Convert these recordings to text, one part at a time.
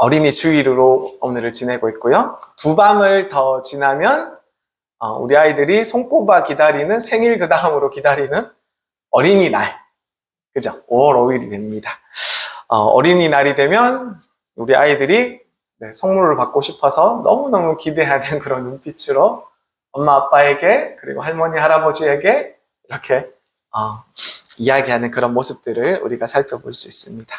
어린이 주일로 오늘을 지내고 있고요. 두 밤을 더 지나면 우리 아이들이 손꼽아 기다리는 생일 그 다음으로 기다리는 어린이날, 그죠? 5월 5일이 됩니다. 어린이날이 되면 우리 아이들이 선물을 받고 싶어서 너무너무 기대하는 그런 눈빛으로 엄마 아빠에게 그리고 할머니 할아버지에게 이렇게 이야기하는 그런 모습들을 우리가 살펴볼 수 있습니다.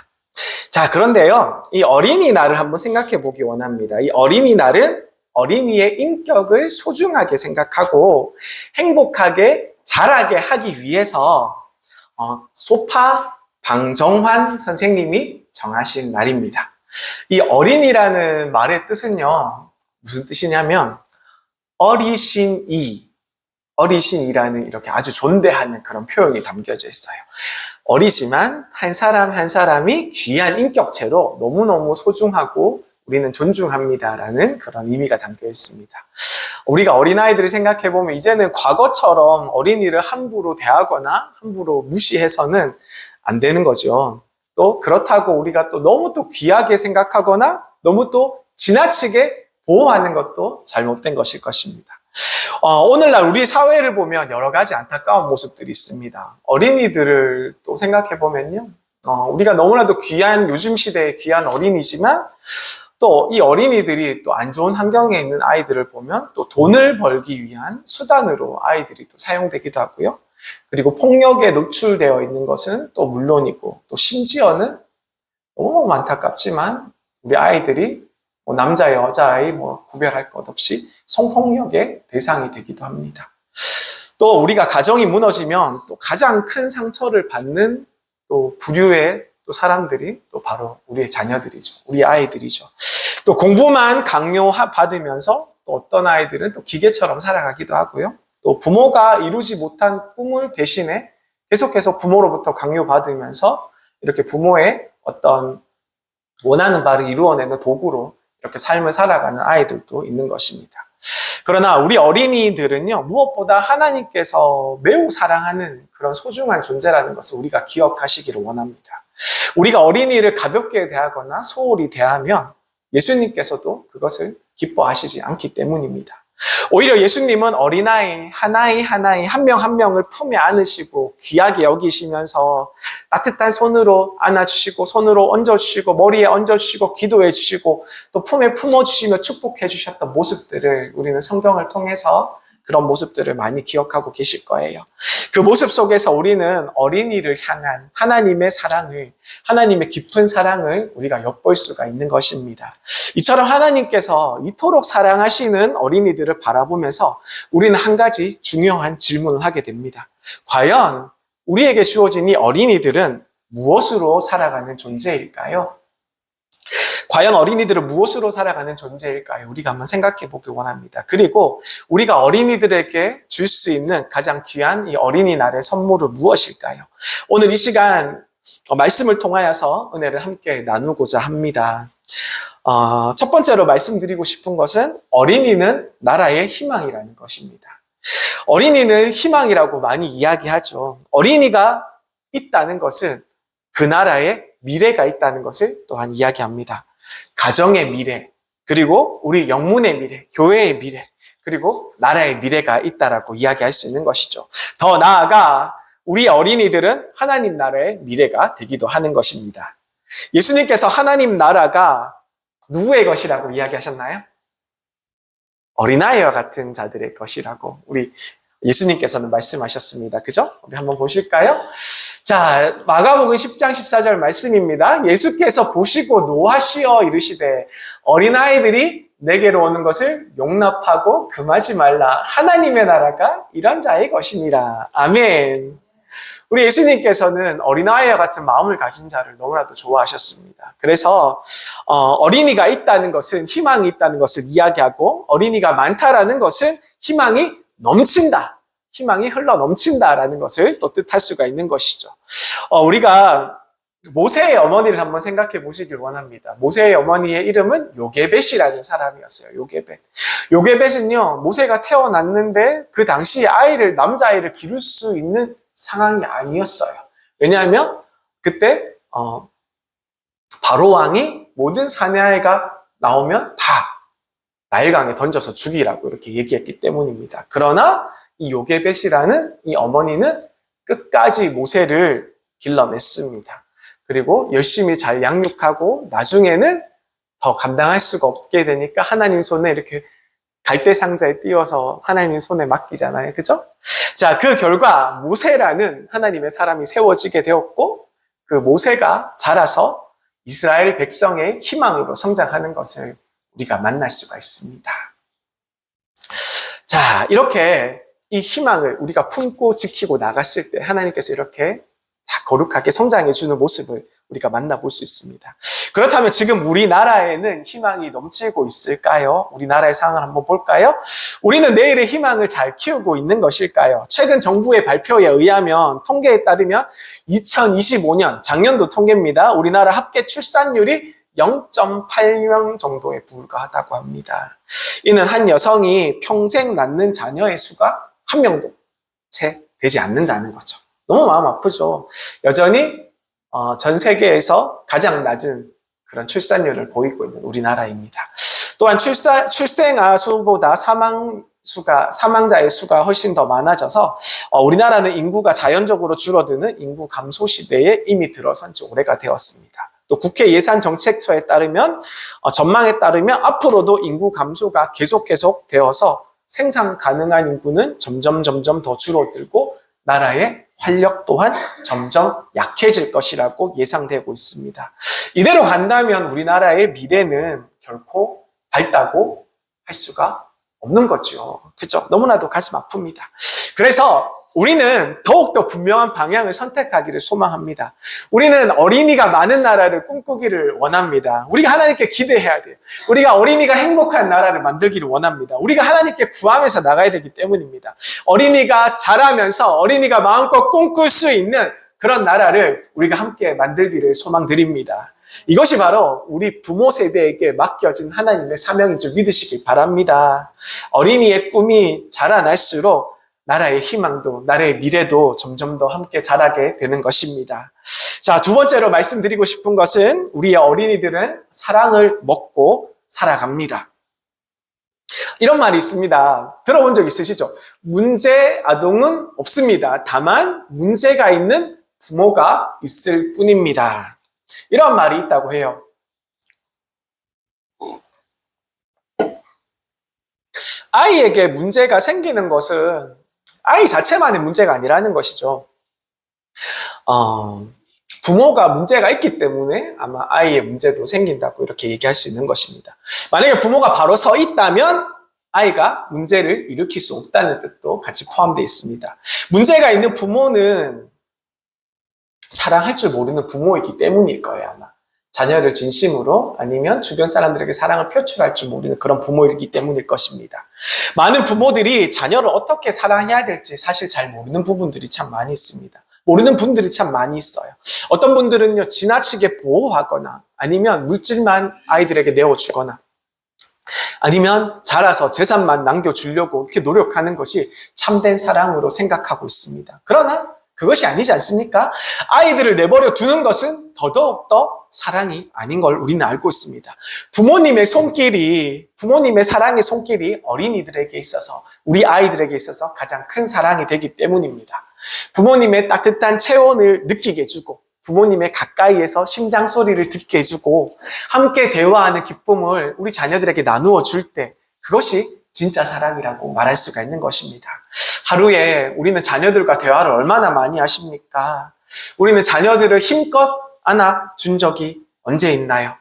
자, 그런데요, 이 어린이날을 한번 생각해 보기 원합니다. 이 어린이날은 어린이의 인격을 소중하게 생각하고 행복하게 자라게 하기 위해서 소파 방정환 선생님이 정하신 날입니다. 이 어린이라는 말의 뜻은요, 무슨 뜻이냐면 어리신이라는 이렇게 아주 존대하는 그런 표현이 담겨져 있어요. 어리지만 한 사람 한 사람이 귀한 인격체로 너무너무 소중하고 우리는 존중합니다라는 그런 의미가 담겨 있습니다. 우리가 어린아이들을 생각해보면 이제는 과거처럼 어린이를 함부로 대하거나 함부로 무시해서는 안 되는 거죠. 또 그렇다고 우리가 또 너무 또 귀하게 생각하거나 너무 또 지나치게 보호하는 것도 잘못된 것일 것입니다. 오늘날 우리 사회를 보면 여러 가지 안타까운 모습들이 있습니다. 어린이들을 또 생각해보면요. 우리가 너무나도 귀한, 요즘 시대의 귀한 어린이지만 또 이 어린이들이 또 안 좋은 환경에 있는 아이들을 보면 또 돈을 벌기 위한 수단으로 아이들이 또 사용되기도 하고요. 그리고 폭력에 노출되어 있는 것은 또 물론이고 또 심지어는 너무 안타깝지만 우리 아이들이 남자, 여자아이 구별할 것 없이 성폭력의 대상이 되기도 합니다. 또 우리가 가정이 무너지면 또 가장 큰 상처를 받는 또 부류의 또 사람들이 또 바로 우리의 자녀들이죠. 우리 아이들이죠. 또 공부만 강요받으면서 또 어떤 아이들은 또 기계처럼 살아가기도 하고요. 또 부모가 이루지 못한 꿈을 대신에 계속해서 부모로부터 강요받으면서 이렇게 부모의 어떤 원하는 바를 이루어내는 도구로 이렇게 삶을 살아가는 아이들도 있는 것입니다. 그러나 우리 어린이들은요, 무엇보다 하나님께서 매우 사랑하는 그런 소중한 존재라는 것을 우리가 기억하시기를 원합니다. 우리가 어린이를 가볍게 대하거나 소홀히 대하면 예수님께서도 그것을 기뻐하시지 않기 때문입니다. 오히려 예수님은 어린아이 하나이 한 명 한 명을 품에 안으시고 귀하게 여기시면서 따뜻한 손으로 안아주시고 손으로 얹어주시고 머리에 얹어주시고 기도해 주시고 또 품에 품어주시며 축복해 주셨던 모습들을 우리는 성경을 통해서 그런 모습들을 많이 기억하고 계실 거예요. 그 모습 속에서 우리는 어린이를 향한 하나님의 사랑을, 하나님의 깊은 사랑을 우리가 엿볼 수가 있는 것입니다. 이처럼 하나님께서 이토록 사랑하시는 어린이들을 바라보면서 우리는 한 가지 중요한 질문을 하게 됩니다. 과연 우리에게 주어진 이 어린이들은 무엇으로 살아가는 존재일까요? 과연 어린이들은 무엇으로 살아가는 존재일까요? 우리가 한번 생각해 보기 원합니다. 그리고 우리가 어린이들에게 줄 수 있는 가장 귀한 이 어린이날의 선물은 무엇일까요? 오늘 이 시간 말씀을 통하여서 은혜를 함께 나누고자 합니다. 첫 번째로 말씀드리고 싶은 것은 어린이는 나라의 희망이라는 것입니다. 어린이는 희망이라고 많이 이야기하죠. 어린이가 있다는 것은 그 나라에 미래가 있다는 것을 또한 이야기합니다. 가정의 미래, 그리고 우리 영문의 미래, 교회의 미래, 그리고 나라의 미래가 있다라고 이야기할 수 있는 것이죠. 더 나아가 우리 어린이들은 하나님 나라의 미래가 되기도 하는 것입니다. 예수님께서 하나님 나라가 누구의 것이라고 이야기하셨나요? 어린아이와 같은 자들의 것이라고 우리 예수님께서는 말씀하셨습니다. 그죠? 우리 한번 보실까요? 자, 마가복음 10장 14절 말씀입니다. 예수께서 보시고 노하시어 이르시되 어린아이들이 내게로 오는 것을 용납하고 금하지 말라. 하나님의 나라가 이런 자의 것이니라. 아멘. 우리 예수님께서는 어린아이와 같은 마음을 가진 자를 너무나도 좋아하셨습니다. 그래서 어린이가 있다는 것은 희망이 있다는 것을 이야기하고 어린이가 많다라는 것은 희망이 넘친다. 희망이 흘러 넘친다라는 것을 또 뜻할 수가 있는 것이죠. 우리가 모세의 어머니를 한번 생각해 보시길 원합니다. 모세의 어머니의 이름은 요게벳이라는 사람이었어요. 요게벳. 요게벳은요, 모세가 태어났는데 그 당시에 남자아이를 기를 수 있는 상황이 아니었어요. 왜냐하면 그때 바로 왕이 모든 사내아이가 나오면 다 나일강에 던져서 죽이라고 이렇게 얘기했기 때문입니다. 그러나 이 요게벳이라는 이 어머니는 끝까지 모세를 길러냈습니다. 그리고 열심히 잘 양육하고 나중에는 더 감당할 수가 없게 되니까 하나님 손에 이렇게 갈대 상자에 띄워서 하나님 손에 맡기잖아요. 그죠? 자, 그 결과 모세라는 하나님의 사람이 세워지게 되었고 그 모세가 자라서 이스라엘 백성의 희망으로 성장하는 것을 우리가 만날 수가 있습니다. 자, 이렇게 이 희망을 우리가 품고 지키고 나갔을 때 하나님께서 이렇게 다 거룩하게 성장해 주는 모습을 우리가 만나볼 수 있습니다. 그렇다면 지금 우리나라에는 희망이 넘치고 있을까요? 우리나라의 상황을 한번 볼까요? 우리는 내일의 희망을 잘 키우고 있는 것일까요? 최근 정부의 발표에 의하면 통계에 따르면 2025년 작년도 통계입니다. 우리나라 합계 출산율이 0.8명 정도에 불과하다고 합니다. 이는 한 여성이 평생 낳는 자녀의 수가 한 명도 채 되지 않는다는 거죠. 너무 마음 아프죠. 여전히 전 세계에서 가장 낮은 그런 출산율을 보이고 있는 우리나라입니다. 또한 출생아 수보다 사망자의 수가 훨씬 더 많아져서 우리나라는 인구가 자연적으로 줄어드는 인구 감소 시대에 이미 들어선 지 오래가 되었습니다. 또 국회 예산정책처에 따르면 전망에 따르면 앞으로도 인구 감소가 계속 되어서 생산 가능한 인구는 점점 더 줄어들고 나라의 활력 또한 점점 약해질 것이라고 예상되고 있습니다. 이대로 간다면 우리나라의 미래는 결코 밝다고 할 수가 없는 거죠. 그죠? 너무나도 가슴 아픕니다. 그래서 우리는 더욱더 분명한 방향을 선택하기를 소망합니다. 우리는 어린이가 많은 나라를 꿈꾸기를 원합니다. 우리가 하나님께 기대해야 돼요. 우리가 어린이가 행복한 나라를 만들기를 원합니다. 우리가 하나님께 구하면서 나가야 되기 때문입니다. 어린이가 자라면서 어린이가 마음껏 꿈꿀 수 있는 그런 나라를 우리가 함께 만들기를 소망드립니다. 이것이 바로 우리 부모 세대에게 맡겨진 하나님의 사명인 줄 믿으시길 바랍니다. 어린이의 꿈이 자라날수록 나라의 희망도, 나라의 미래도 점점 더 함께 자라게 되는 것입니다. 자, 두 번째로 말씀드리고 싶은 것은 우리의 어린이들은 사랑을 먹고 살아갑니다. 이런 말이 있습니다. 들어본 적 있으시죠? 문제 아동은 없습니다. 다만 문제가 있는 부모가 있을 뿐입니다. 이런 말이 있다고 해요. 아이에게 문제가 생기는 것은 아이 자체만의 문제가 아니라는 것이죠. 부모가 문제가 있기 때문에 아마 아이의 문제도 생긴다고 이렇게 얘기할 수 있는 것입니다. 만약에 부모가 바로 서 있다면 아이가 문제를 일으킬 수 없다는 뜻도 같이 포함되어 있습니다. 문제가 있는 부모는 사랑할 줄 모르는 부모이기 때문일 거예요, 아마. 자녀를 진심으로 아니면 주변 사람들에게 사랑을 표출할 줄 모르는 그런 부모이기 때문일 것입니다. 많은 부모들이 자녀를 어떻게 사랑해야 될지 사실 잘 모르는 부분들이 참 많이 있습니다. 모르는 분들이 참 많이 있어요. 어떤 분들은요, 지나치게 보호하거나 아니면 물질만 아이들에게 내어주거나 아니면 자라서 재산만 남겨주려고 이렇게 노력하는 것이 참된 사랑으로 생각하고 있습니다. 그러나 그것이 아니지 않습니까? 아이들을 내버려 두는 것은 더더욱더 사랑이 아닌 걸 우리는 알고 있습니다. 부모님의 사랑의 손길이 어린이들에게 있어서, 우리 아이들에게 있어서 가장 큰 사랑이 되기 때문입니다. 부모님의 따뜻한 체온을 느끼게 해주고, 부모님의 가까이에서 심장 소리를 듣게 해주고, 함께 대화하는 기쁨을 우리 자녀들에게 나누어 줄 때, 그것이 진짜 사랑이라고 말할 수가 있는 것입니다. 하루에 우리는 자녀들과 대화를 얼마나 많이 하십니까? 우리는 자녀들을 힘껏 안아준 적이 언제 있나요?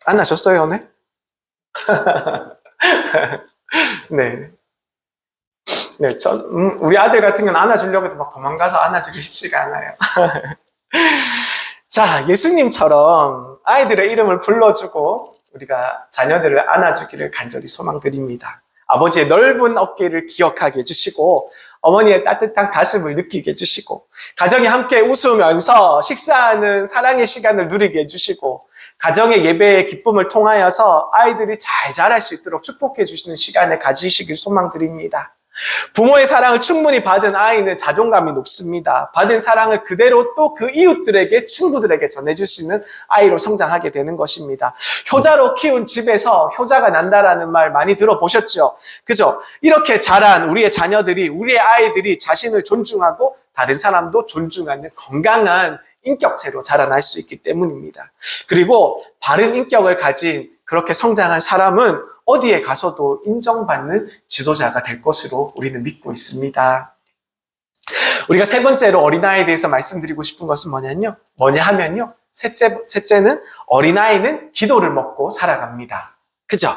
안아줬어요, 오늘? 네. 네, 우리 아들 같은 경우는 안아주려고 해도 막 도망가서 안아주기 쉽지가 않아요. 자, 예수님처럼 아이들의 이름을 불러주고 우리가 자녀들을 안아주기를 간절히 소망드립니다. 아버지의 넓은 어깨를 기억하게 해주시고 어머니의 따뜻한 가슴을 느끼게 해주시고 가정이 함께 웃으면서 식사하는 사랑의 시간을 누리게 해주시고 가정의 예배의 기쁨을 통하여서 아이들이 잘 자랄 수 있도록 축복해 주시는 시간을 가지시길 소망드립니다. 부모의 사랑을 충분히 받은 아이는 자존감이 높습니다. 받은 사랑을 그대로 또 그 이웃들에게, 친구들에게 전해줄 수 있는 아이로 성장하게 되는 것입니다. 효자로 키운 집에서 효자가 난다라는 말 많이 들어보셨죠? 그죠? 이렇게 자란 우리의 자녀들이, 우리의 아이들이 자신을 존중하고 다른 사람도 존중하는 건강한 인격체로 자라날 수 있기 때문입니다. 그리고 바른 인격을 가진 그렇게 성장한 사람은 어디에 가서도 인정받는 지도자가 될 것으로 우리는 믿고 있습니다. 우리가 세 번째로 어린아이에 대해서 말씀드리고 싶은 것은 뭐냐 하면요. 셋째는 어린아이는 기도를 먹고 살아갑니다. 그죠?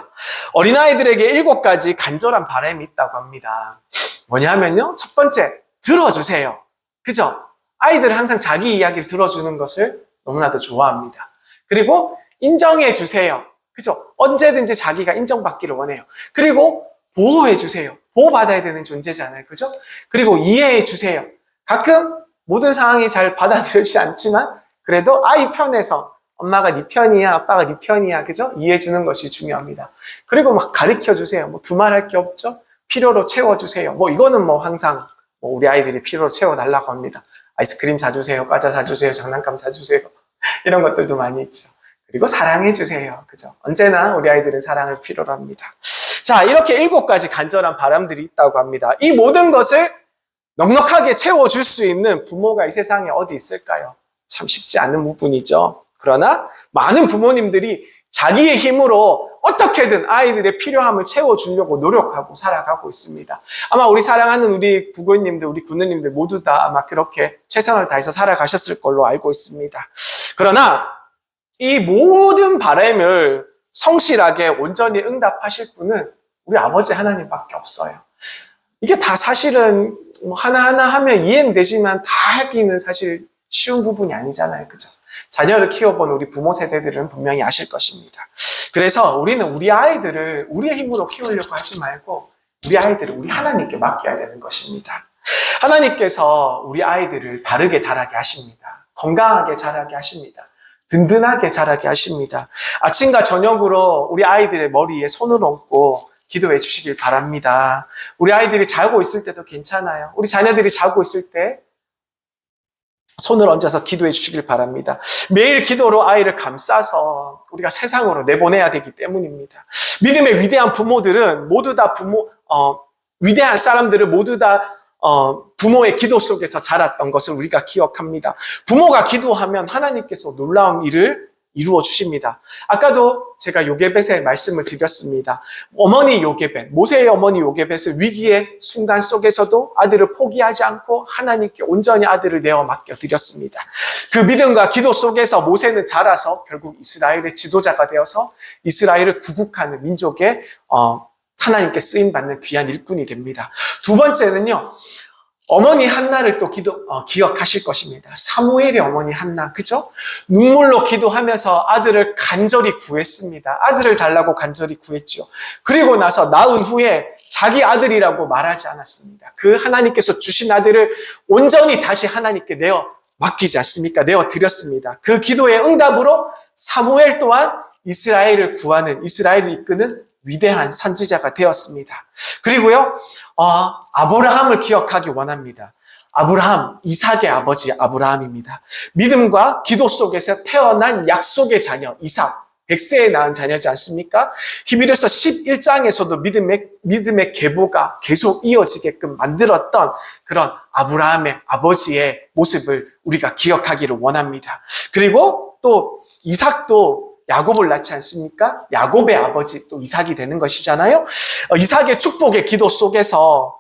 어린아이들에게 7가지 간절한 바람이 있다고 합니다. 뭐냐 하면요. 첫 번째, 들어주세요. 그죠? 아이들은 항상 자기 이야기를 들어주는 것을 너무나도 좋아합니다. 그리고 인정해 주세요. 그죠? 언제든지 자기가 인정받기를 원해요. 그리고 보호해 주세요. 보호받아야 되는 존재잖아요. 그죠? 그리고 이해해 주세요. 가끔 모든 상황이 잘 받아들여지지 않지만 그래도 아이 편에서 엄마가 네 편이야, 아빠가 네 편이야. 그죠? 이해해 주는 것이 중요합니다. 그리고 막 가르쳐 주세요. 두말할 게 없죠? 필요로 채워 주세요. 이거는 항상 우리 아이들이 필요로 채워 달라고 합니다. 아이스크림 사주세요. 과자 사주세요. 장난감 사주세요. 이런 것들도 많이 있죠. 그리고 사랑해주세요. 그죠? 언제나 우리 아이들은 사랑을 필요로 합니다. 자, 이렇게 7가지 간절한 바람들이 있다고 합니다. 이 모든 것을 넉넉하게 채워줄 수 있는 부모가 이 세상에 어디 있을까요? 참 쉽지 않은 부분이죠. 그러나 많은 부모님들이 자기의 힘으로 어떻게든 아이들의 필요함을 채워주려고 노력하고 살아가고 있습니다. 아마 우리 사랑하는 우리 부모님들, 우리 군우님들 모두 다 아마 그렇게 최선을 다해서 살아가셨을 걸로 알고 있습니다. 그러나 이 모든 바람을 성실하게 온전히 응답하실 분은 우리 아버지 하나님밖에 없어요. 이게 다 사실은 하나하나 하면 이해는 되지만 다 하기는 사실 쉬운 부분이 아니잖아요. 그죠? 자녀를 키워본 우리 부모 세대들은 분명히 아실 것입니다. 그래서 우리는 우리 아이들을 우리의 힘으로 키우려고 하지 말고 우리 아이들을 우리 하나님께 맡겨야 되는 것입니다. 하나님께서 우리 아이들을 바르게 자라게 하십니다. 건강하게 자라게 하십니다. 든든하게 자라게 하십니다. 아침과 저녁으로 우리 아이들의 머리에 손을 얹고 기도해 주시길 바랍니다. 우리 아이들이 자고 있을 때도 괜찮아요. 우리 자녀들이 자고 있을 때 손을 얹어서 기도해 주시길 바랍니다. 매일 기도로 아이를 감싸서 우리가 세상으로 내보내야 되기 때문입니다. 믿음의 위대한 부모들은 모두 다 위대한 사람들은 모두 다 부모의 기도 속에서 자랐던 것을 우리가 기억합니다. 부모가 기도하면 하나님께서 놀라운 일을 이루어 주십니다. 아까도 제가 요게벳의 말씀을 드렸습니다. 어머니 요게벳, 모세의 어머니 요게벳은 위기의 순간 속에서도 아들을 포기하지 않고 하나님께 온전히 아들을 내어 맡겨드렸습니다. 그 믿음과 기도 속에서 모세는 자라서 결국 이스라엘의 지도자가 되어서 이스라엘을 구국하는 민족의 하나님께 쓰임받는 귀한 일꾼이 됩니다. 두 번째는요. 어머니 한나를 또 기억하실 것입니다. 사무엘의 어머니 한나, 그죠? 눈물로 기도하면서 아들을 간절히 구했습니다. 아들을 달라고 간절히 구했죠. 그리고 나서 낳은 후에 자기 아들이라고 말하지 않았습니다. 그 하나님께서 주신 아들을 온전히 다시 하나님께 내어 맡기지 않습니까? 내어 드렸습니다. 그 기도의 응답으로 사무엘 또한 이스라엘을 구하는, 이스라엘을 이끄는 위대한 선지자가 되었습니다. 그리고요, 아브라함을 기억하기 원합니다. 아브라함, 이삭의 아버지 아브라함입니다. 믿음과 기도 속에서 태어난 약속의 자녀 이삭, 100세에 낳은 자녀지 않습니까? 히브리서 11장에서도 믿음의 계보가 계속 이어지게끔 만들었던 그런 아브라함의 아버지의 모습을 우리가 기억하기를 원합니다. 그리고 또 이삭도 야곱을 낳지 않습니까? 야곱의 아버지 또 이삭이 되는 것이잖아요. 이삭의 축복의 기도 속에서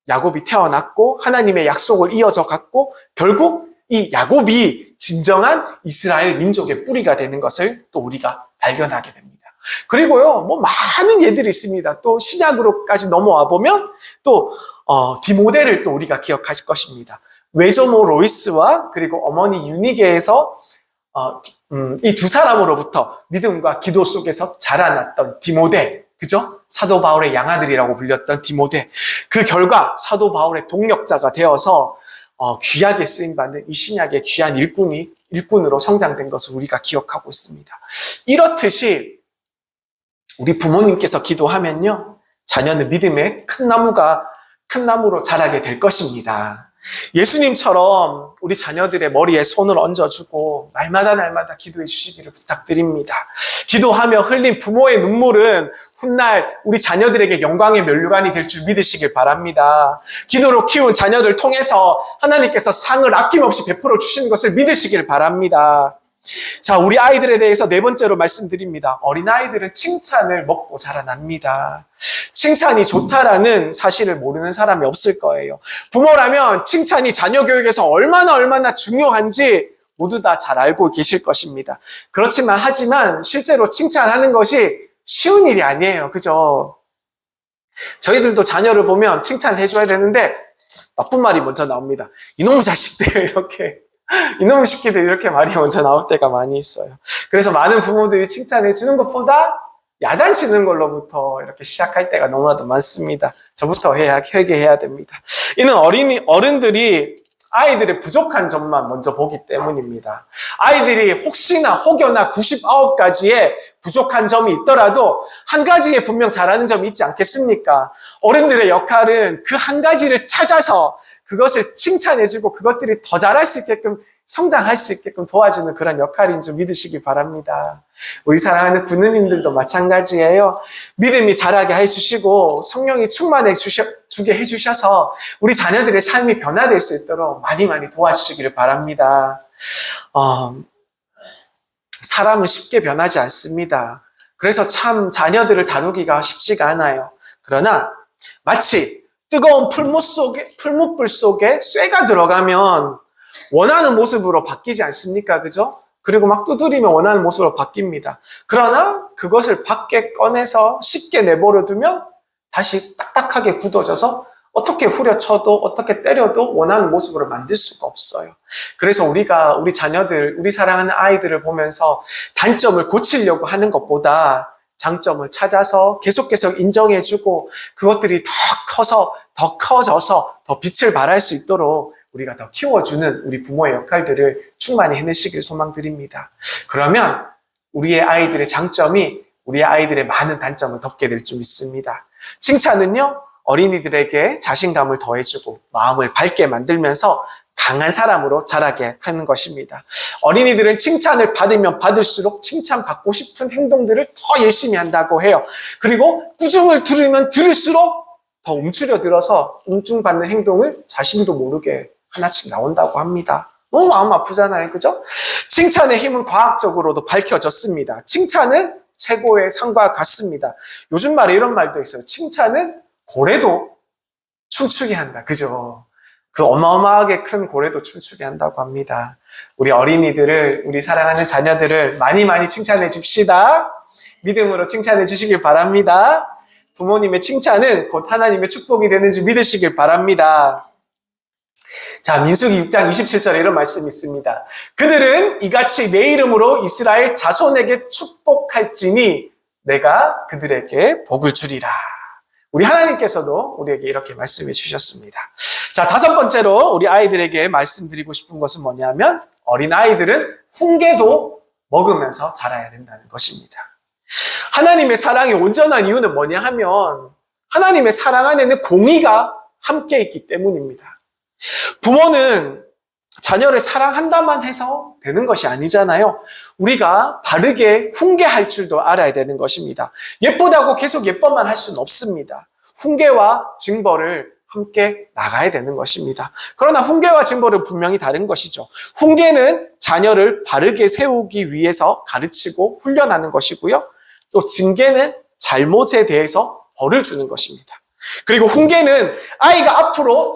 야곱이 태어났고 하나님의 약속을 이어져 갔고 결국 이 야곱이 진정한 이스라엘 민족의 뿌리가 되는 것을 또 우리가 발견하게 됩니다. 그리고요, 많은 예들이 있습니다. 또 신약으로까지 넘어와 보면 또 디모데를 또 우리가 기억하실 것입니다. 외조모 로이스와 그리고 어머니 유니게에서 이 두 사람으로부터 믿음과 기도 속에서 자라났던 디모데, 그죠? 사도 바울의 양아들이라고 불렸던 디모데. 그 결과 사도 바울의 동력자가 되어서 귀하게 쓰임받는 이 신약의 귀한 일꾼으로 성장된 것을 우리가 기억하고 있습니다. 이렇듯이 우리 부모님께서 기도하면요, 자녀는 믿음의 큰 나무가 큰 나무로 자라게 될 것입니다. 예수님처럼 우리 자녀들의 머리에 손을 얹어주고 날마다 기도해 주시기를 부탁드립니다. 기도하며 흘린 부모의 눈물은 훗날 우리 자녀들에게 영광의 면류관이 될 줄 믿으시길 바랍니다. 기도로 키운 자녀들 통해서 하나님께서 상을 아낌없이 베풀어 주시는 것을 믿으시길 바랍니다. 자, 우리 아이들에 대해서 네 번째로 말씀드립니다. 어린아이들은 칭찬을 먹고 자라납니다. 칭찬이 좋다라는 사실을 모르는 사람이 없을 거예요. 부모라면 칭찬이 자녀 교육에서 얼마나 중요한지 모두 다 잘 알고 계실 것입니다. 하지만 실제로 칭찬하는 것이 쉬운 일이 아니에요. 그죠? 저희들도 자녀를 보면 칭찬을 해줘야 되는데 나쁜 말이 먼저 나옵니다. 이놈의 자식들 이놈의 새끼들 이렇게 말이 먼저 나올 때가 많이 있어요. 그래서 많은 부모들이 칭찬해 주는 것보다 야단치는 걸로부터 이렇게 시작할 때가 너무나도 많습니다. 저부터 회개해야 됩니다. 이는 어른들이 아이들의 부족한 점만 먼저 보기 때문입니다. 아이들이 혹여나 99가지의 부족한 점이 있더라도 한 가지에 분명 잘하는 점이 있지 않겠습니까? 어른들의 역할은 그 한 가지를 찾아서 그것을 칭찬해주고 그것들이 더 잘할 수 있게끔 성장할 수 있게끔 도와주는 그런 역할인 줄 믿으시기 바랍니다. 우리 사랑하는 부모님들도 마찬가지예요. 믿음이 자라게 해주시고 성령이 충만해 주게 해주셔서 우리 자녀들의 삶이 변화될 수 있도록 많이 도와주시기를 바랍니다. 사람은 쉽게 변하지 않습니다. 그래서 참 자녀들을 다루기가 쉽지가 않아요. 그러나 마치 뜨거운 풀무불 속에 쇠가 들어가면 원하는 모습으로 바뀌지 않습니까? 그죠? 그리고 막 두드리면 원하는 모습으로 바뀝니다. 그러나 그것을 밖에 꺼내서 쉽게 내버려 두면 다시 딱딱하게 굳어져서 어떻게 후려쳐도 어떻게 때려도 원하는 모습으로 만들 수가 없어요. 그래서 우리가 우리 자녀들, 우리 사랑하는 아이들을 보면서 단점을 고치려고 하는 것보다 장점을 찾아서 계속 인정해주고 그것들이 더 커져서 더 빛을 발할 수 있도록 우리가 더 키워주는 우리 부모의 역할들을 충만히 해내시길 소망드립니다. 그러면 우리의 아이들의 장점이 우리의 아이들의 많은 단점을 덮게 될 줄 믿습니다. 칭찬은요, 어린이들에게 자신감을 더해주고 마음을 밝게 만들면서 강한 사람으로 자라게 하는 것입니다. 어린이들은 칭찬을 받으면 받을수록 칭찬받고 싶은 행동들을 더 열심히 한다고 해요. 그리고 꾸중을 들으면 들을수록 더 움츠려들어서 움중받는 행동을 자신도 모르게 하나씩 나온다고 합니다. 너무 마음 아프잖아요. 그죠? 칭찬의 힘은 과학적으로도 밝혀졌습니다. 칭찬은 최고의 상과 같습니다. 요즘 말에 이런 말도 있어요. 칭찬은 고래도 춤추게 한다. 그죠? 그 어마어마하게 큰 고래도 춤추게 한다고 합니다. 우리 어린이들을, 우리 사랑하는 자녀들을 많이 칭찬해 줍시다. 믿음으로 칭찬해 주시길 바랍니다. 부모님의 칭찬은 곧 하나님의 축복이 되는 줄 믿으시길 바랍니다. 자, 민수기 6장 27절에 이런 말씀이 있습니다. 그들은 이같이 내 이름으로 이스라엘 자손에게 축복할지니 내가 그들에게 복을 주리라. 우리 하나님께서도 우리에게 이렇게 말씀해 주셨습니다. 자, 다섯 번째로 우리 아이들에게 말씀드리고 싶은 것은 뭐냐면 어린아이들은 훈계도 먹으면서 자라야 된다는 것입니다. 하나님의 사랑이 온전한 이유는 뭐냐 하면 하나님의 사랑 안에는 공의가 함께 있기 때문입니다. 부모는 자녀를 사랑한다만 해서 되는 것이 아니잖아요. 우리가 바르게 훈계할 줄도 알아야 되는 것입니다. 예쁘다고 계속 예뻐만 할 수는 없습니다. 훈계와 징벌을 함께 나가야 되는 것입니다. 그러나 훈계와 징벌은 분명히 다른 것이죠. 훈계는 자녀를 바르게 세우기 위해서 가르치고 훈련하는 것이고요. 또 징계는 잘못에 대해서 벌을 주는 것입니다. 그리고 훈계는 아이가 앞으로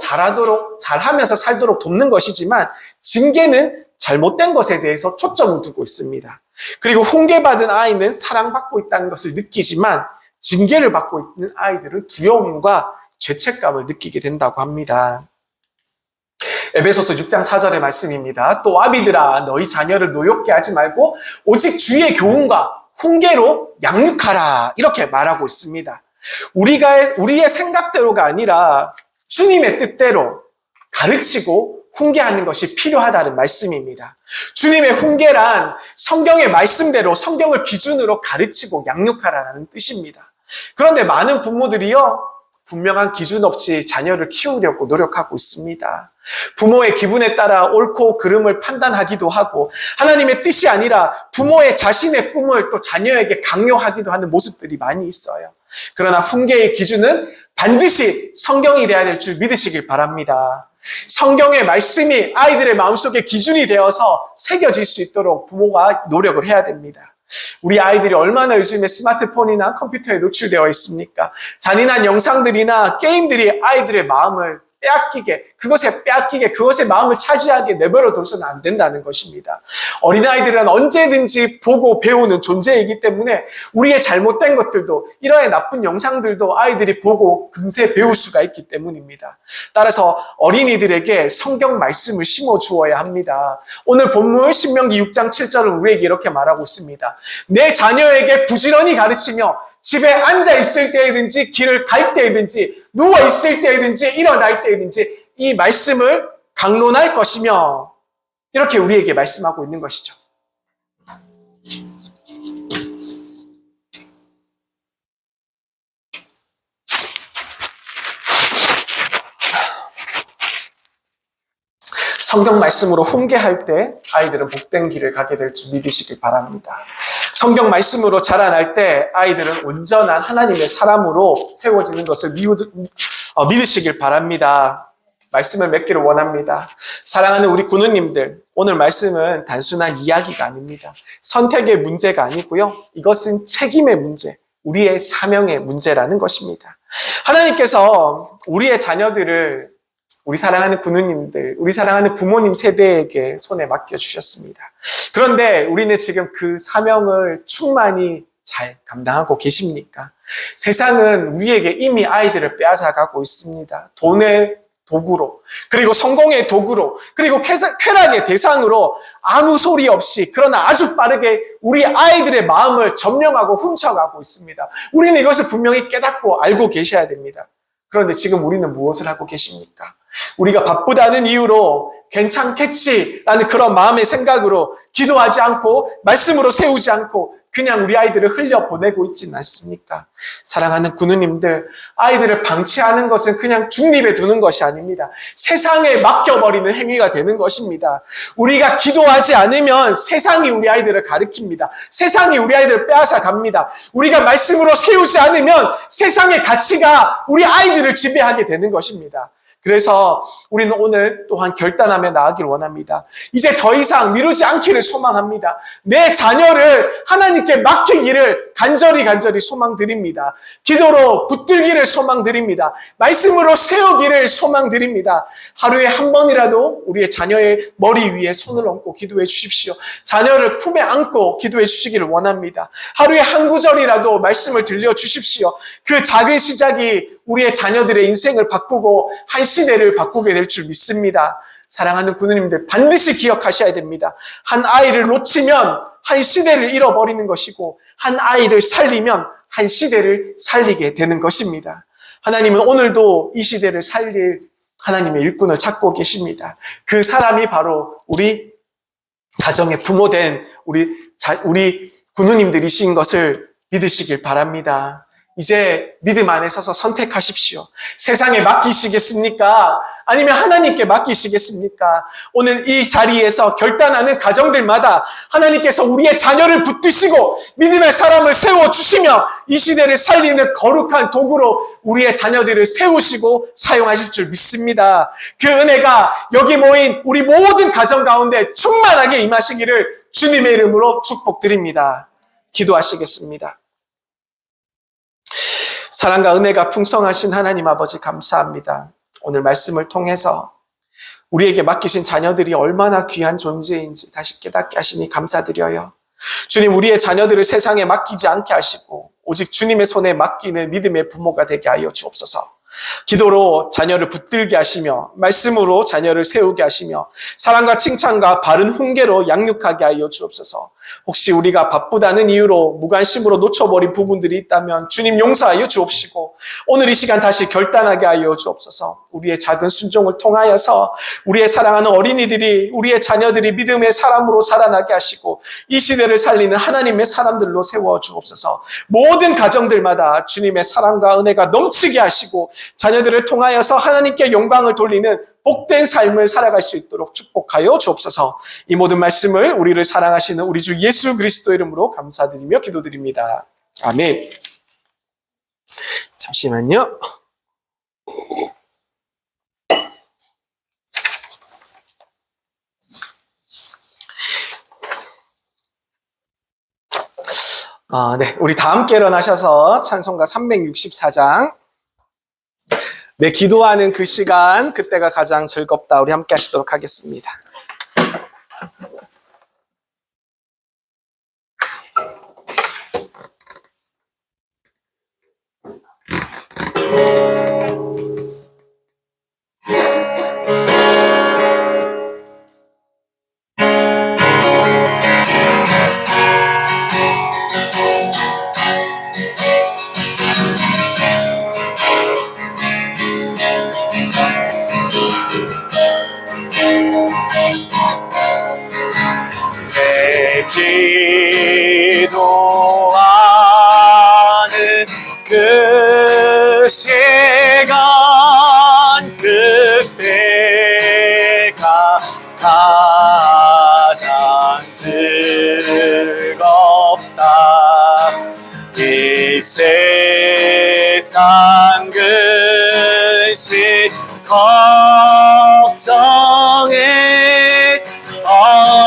잘하면서 살도록 돕는 것이지만 징계는 잘못된 것에 대해서 초점을 두고 있습니다. 그리고 훈계받은 아이는 사랑받고 있다는 것을 느끼지만 징계를 받고 있는 아이들은 두려움과 죄책감을 느끼게 된다고 합니다. 에베소서 6장 4절의 말씀입니다. 또 아비들아 너희 자녀를 노엽게 하지 말고 오직 주의 교훈과 훈계로 양육하라 이렇게 말하고 있습니다. 우리의 생각대로가 아니라 주님의 뜻대로 가르치고 훈계하는 것이 필요하다는 말씀입니다. 주님의 훈계란 성경의 말씀대로 성경을 기준으로 가르치고 양육하라는 뜻입니다. 그런데 많은 부모들이요, 분명한 기준 없이 자녀를 키우려고 노력하고 있습니다. 부모의 기분에 따라 옳고 그름을 판단하기도 하고 하나님의 뜻이 아니라 부모의 자신의 꿈을 또 자녀에게 강요하기도 하는 모습들이 많이 있어요. 그러나 훈계의 기준은 반드시 성경이 돼야 될 줄 믿으시길 바랍니다. 성경의 말씀이 아이들의 마음속에 기준이 되어서 새겨질 수 있도록 부모가 노력을 해야 됩니다. 우리 아이들이 얼마나 요즘에 스마트폰이나 컴퓨터에 노출되어 있습니까? 잔인한 영상들이나 게임들이 아이들의 마음을 빼앗기게 그것의 마음을 차지하게 내버려 둬서는 안 된다는 것입니다. 어린아이들은 언제든지 보고 배우는 존재이기 때문에 우리의 잘못된 것들도 이러한 나쁜 영상들도 아이들이 보고 금세 배울 수가 있기 때문입니다. 따라서 어린이들에게 성경 말씀을 심어 주어야 합니다. 오늘 본문 신명기 6장 7절은 우리에게 이렇게 말하고 있습니다. 내 자녀에게 부지런히 가르치며 집에 앉아 있을 때이든지 길을 갈 때이든지 누워 있을 때이든지 일어날 때이든지 이 말씀을 강론할 것이며 이렇게 우리에게 말씀하고 있는 것이죠. 성경 말씀으로 훈계할 때 아이들은 복된 길을 가게 될 줄 믿으시길 바랍니다. 성경 말씀으로 자라날 때 아이들은 온전한 하나님의 사람으로 세워지는 것을 믿으시길 바랍니다. 말씀을 맺기를 원합니다. 사랑하는 우리 군우님들, 오늘 말씀은 단순한 이야기가 아닙니다. 선택의 문제가 아니고요. 이것은 책임의 문제, 우리의 사명의 문제라는 것입니다. 하나님께서 우리의 자녀들을 우리 사랑하는 군우님들, 우리 사랑하는 부모님 세대에게 손에 맡겨주셨습니다. 그런데 우리는 지금 그 사명을 충만히 잘 감당하고 계십니까? 세상은 우리에게 이미 아이들을 빼앗아가고 있습니다. 돈의 도구로, 그리고 성공의 도구로, 그리고 쾌락의 대상으로 아무 소리 없이 그러나 아주 빠르게 우리 아이들의 마음을 점령하고 훔쳐가고 있습니다. 우리는 이것을 분명히 깨닫고 알고 계셔야 됩니다. 그런데 지금 우리는 무엇을 하고 계십니까? 우리가 바쁘다는 이유로 괜찮겠지라는 그런 마음의 생각으로 기도하지 않고 말씀으로 세우지 않고 그냥 우리 아이들을 흘려보내고 있지는 않습니까? 사랑하는 군우님들, 아이들을 방치하는 것은 그냥 중립에 두는 것이 아닙니다. 세상에 맡겨버리는 행위가 되는 것입니다. 우리가 기도하지 않으면 세상이 우리 아이들을 가리킵니다. 세상이 우리 아이들을 빼앗아 갑니다. 우리가 말씀으로 세우지 않으면 세상의 가치가 우리 아이들을 지배하게 되는 것입니다. 그래서 우리는 오늘 또한 결단하며 나아가길 원합니다. 이제 더 이상 미루지 않기를 소망합니다. 내 자녀를 하나님께 맡기기를 간절히 소망드립니다. 기도로 붙들기를 소망드립니다. 말씀으로 세우기를 소망드립니다. 하루에 한 번이라도 우리의 자녀의 머리 위에 손을 얹고 기도해 주십시오. 자녀를 품에 안고 기도해 주시기를 원합니다. 하루에 한 구절이라도 말씀을 들려주십시오. 그 작은 시작이 우리의 자녀들의 인생을 바꾸고 한 시대를 바꾸게 될 줄 믿습니다. 사랑하는 군우님들, 반드시 기억하셔야 됩니다. 한 아이를 놓치면 한 시대를 잃어버리는 것이고 한 아이를 살리면 한 시대를 살리게 되는 것입니다. 하나님은 오늘도 이 시대를 살릴 하나님의 일꾼을 찾고 계십니다. 그 사람이 바로 우리 가정의 부모된 우리 군우님들이신 것을 믿으시길 바랍니다. 이제 믿음 안에 서서 선택하십시오. 세상에 맡기시겠습니까? 아니면 하나님께 맡기시겠습니까? 오늘 이 자리에서 결단하는 가정들마다 하나님께서 우리의 자녀를 붙드시고 믿음의 사람을 세워주시며 이 시대를 살리는 거룩한 도구로 우리의 자녀들을 세우시고 사용하실 줄 믿습니다. 그 은혜가 여기 모인 우리 모든 가정 가운데 충만하게 임하시기를 주님의 이름으로 축복드립니다. 기도하시겠습니다. 사랑과 은혜가 풍성하신 하나님 아버지 감사합니다. 오늘 말씀을 통해서 우리에게 맡기신 자녀들이 얼마나 귀한 존재인지 다시 깨닫게 하시니 감사드려요. 주님, 우리의 자녀들을 세상에 맡기지 않게 하시고 오직 주님의 손에 맡기는 믿음의 부모가 되게 하여 주옵소서. 기도로 자녀를 붙들게 하시며 말씀으로 자녀를 세우게 하시며 사랑과 칭찬과 바른 훈계로 양육하게 하여 주옵소서. 혹시 우리가 바쁘다는 이유로 무관심으로 놓쳐버린 부분들이 있다면 주님 용서하여 주옵시고 오늘 이 시간 다시 결단하게 하여 주옵소서. 우리의 작은 순종을 통하여서 우리의 사랑하는 어린이들이, 우리의 자녀들이 믿음의 사람으로 살아나게 하시고 이 시대를 살리는 하나님의 사람들로 세워 주옵소서. 모든 가정들마다 주님의 사랑과 은혜가 넘치게 하시고 자녀들을 통하여서 하나님께 영광을 돌리는 복된 삶을 살아갈 수 있도록 축복하여 주옵소서. 이 모든 말씀을 우리를 사랑하시는 우리 주 예수 그리스도 이름으로 감사드리며 기도드립니다. 아멘. 잠시만요. 네, 우리 다 함께 일어나셔서 찬송가 364장 내 기도하는 그 시간, 그때가 가장 즐겁다. 우리 함께 하시도록 하겠습니다. 기도하는 그 시간 그때가 가장 즐겁다. 이 세상 근심 걱정에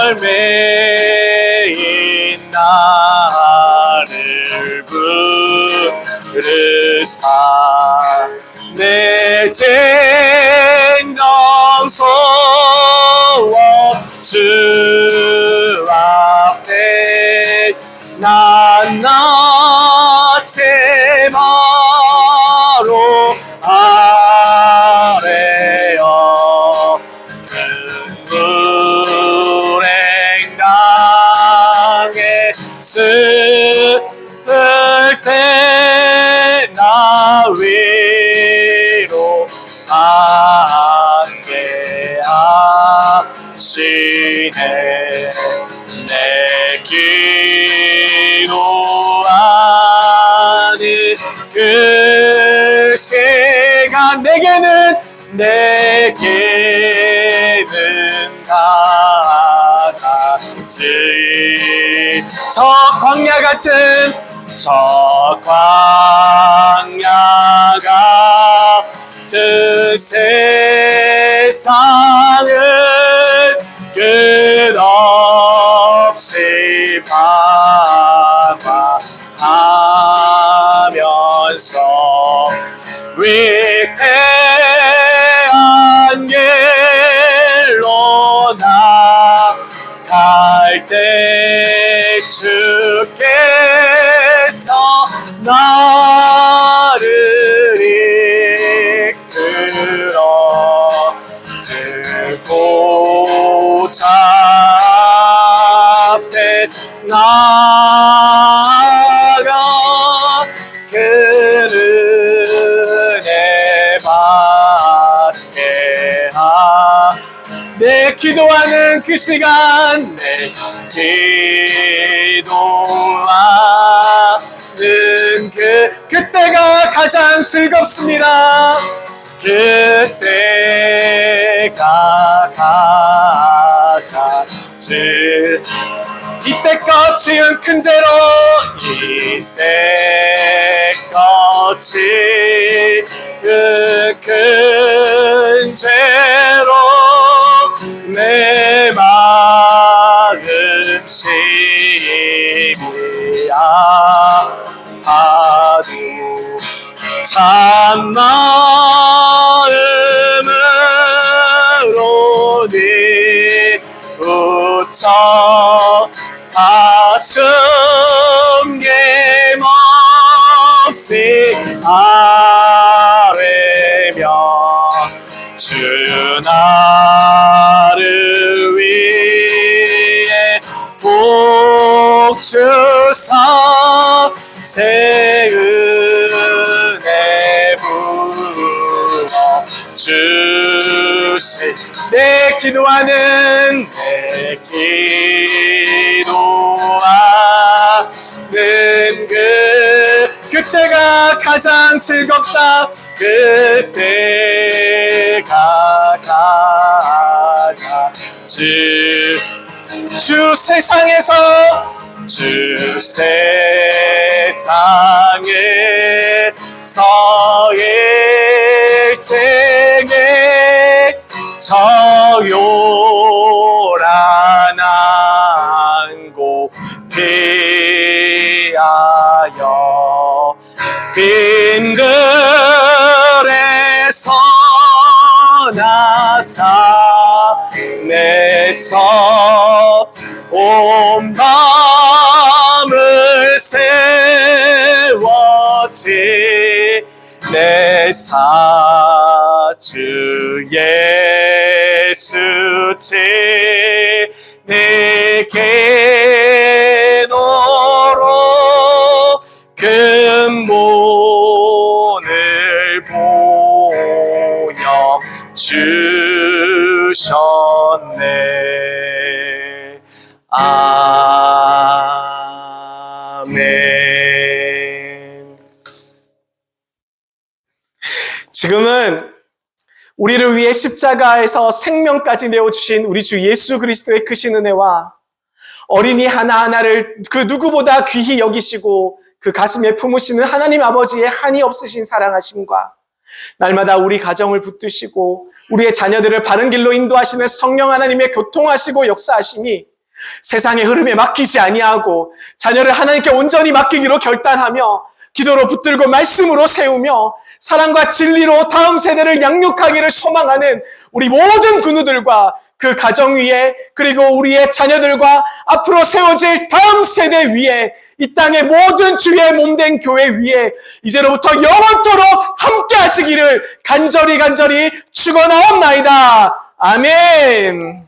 얼매인 나를 부르사 내 쟁정소원 주 앞에 난 나체마로 아뢰어 불행당에 슬플 때 나 위로 함께 하시네. 내 기도하는 그 시간 내게는 가장 저 광야 같은 세상을 끝없이 방황하면서 위태한 길로 나갈 때 주께서 나를 이끌어 그곳 앞에 나아가 그 은혜 받게 내 기도하는 그 시간 내 기도하는 그때가 가장 즐겁습니다. 그때가 가장 이때껏 지은 큰 죄로 이때껏 지은 큰 죄로 내 마음 심히 아파도 참 마음으로 네 웃어 가슴 겜없이 아뢰며 주 나를 위해 내 기도하는 그때가 가장 즐겁다. 그때가 가장 주 세상에서 주 세상에서 일쟁에 저 요란한 곳 피하여 빈들에서 나사 내서 온 밤을 세웠지. 내 사주 예수지 내게 너로 근본을 보여 주셨네. 아멘. 지금은 우리를 위해 십자가에서 생명까지 내어주신 우리 주 예수 그리스도의 크신 은혜와 어린이 하나하나를 그 누구보다 귀히 여기시고 그 가슴에 품으시는 하나님 아버지의 한이 없으신 사랑하심과 날마다 우리 가정을 붙드시고 우리의 자녀들을 바른 길로 인도하시는 성령 하나님의 교통하시고 역사하심이 세상의 흐름에 맡기지 아니하고 자녀를 하나님께 온전히 맡기기로 결단하며 기도로 붙들고 말씀으로 세우며 사랑과 진리로 다음 세대를 양육하기를 소망하는 우리 모든 군우들과 그 가정 위에 그리고 우리의 자녀들과 앞으로 세워질 다음 세대 위에 이 땅의 모든 주의 몸된 교회 위에 이제로부터 영원토록 함께 하시기를 간절히 축원하옵나이다. 아멘.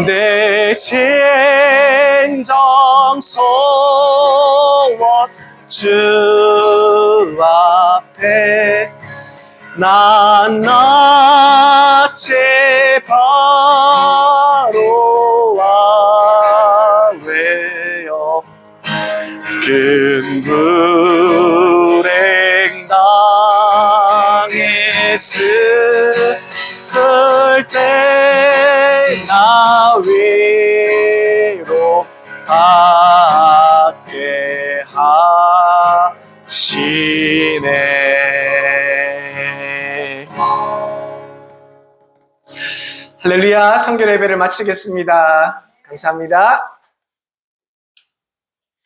내 진정 소원 주 앞에 난 나체 바로 와외여 큰 불행 당에 슬플 때 나 위로 받게 하시네. 할렐루야. 성결 예배를 마치겠습니다. 감사합니다.